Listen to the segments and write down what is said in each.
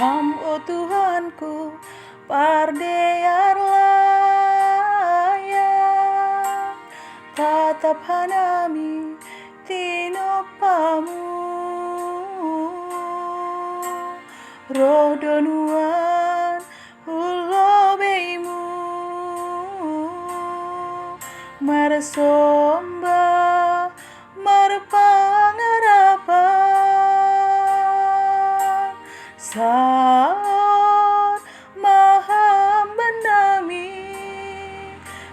Oh Tuhanku, pardear layak, tatap hanami tinopamu, roh donuan ulobeimu, marsomba marpangarapan saor mahambanami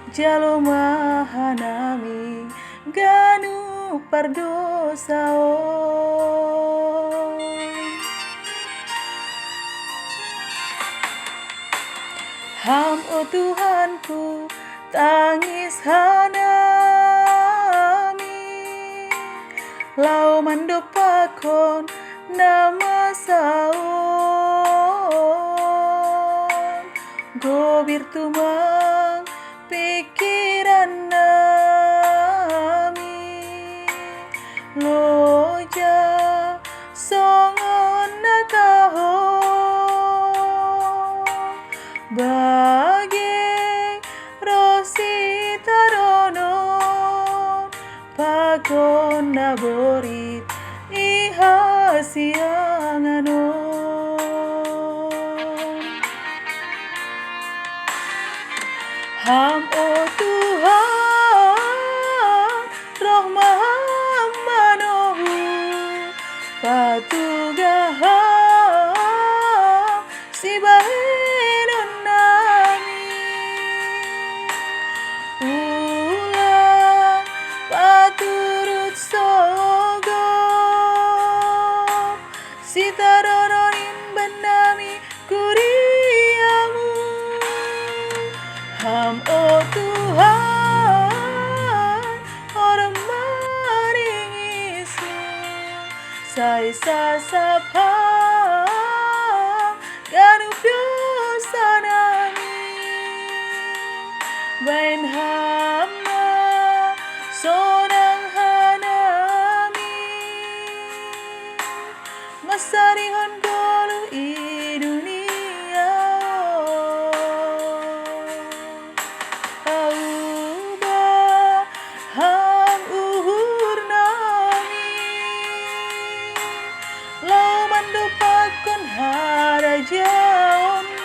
jalo mahanami ganu pardosaon. Oh Tuhanku, tangis hanami lau mandopakon nama saon gobir tumang pikiran nami loja songon nakahon bagi rosita rono pagon naborit iha sianganon. Oh Tuhan, roh mahamanohu patugaham si bahinon nami ulang paturut sogo si tarononin benami kuriamu. Oh Tuhan, orang maringisu sai sasapam ganu dosa nami bain hama sonang hanami masarihon golu i dunia auba ham uhur nami lau mandopakon harajaonmu.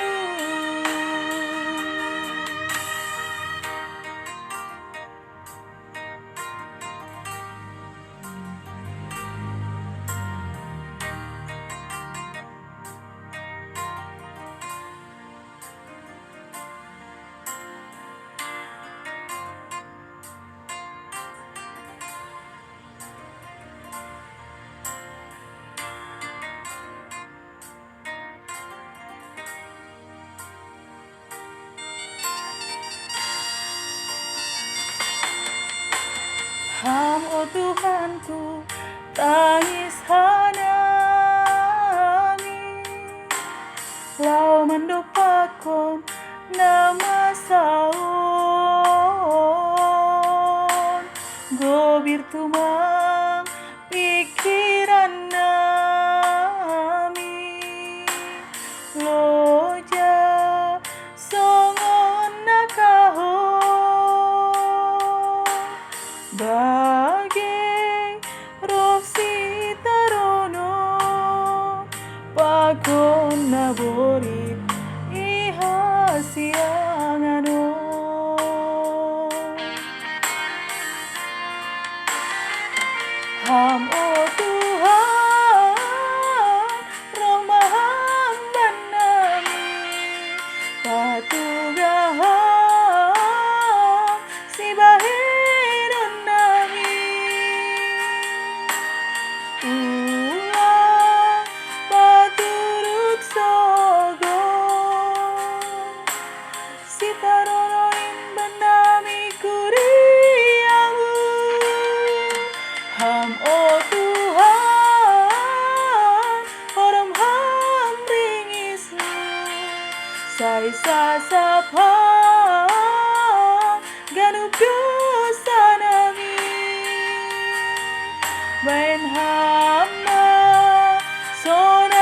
Oh Tuhanku, tangis hanami lau mandopakon nama saon gobir tumang pikiran nami loja songon nakahon bagi rosita rono pagon naborit iha sianganon. Oh Tuhan, roh mahamban nami patugaham si bahiron nami ulang paturut sogo si taronoin benami kuriamu. Oh Tuhan, orang ham ringismu sai sasapam ganu dosa nami bain hama sona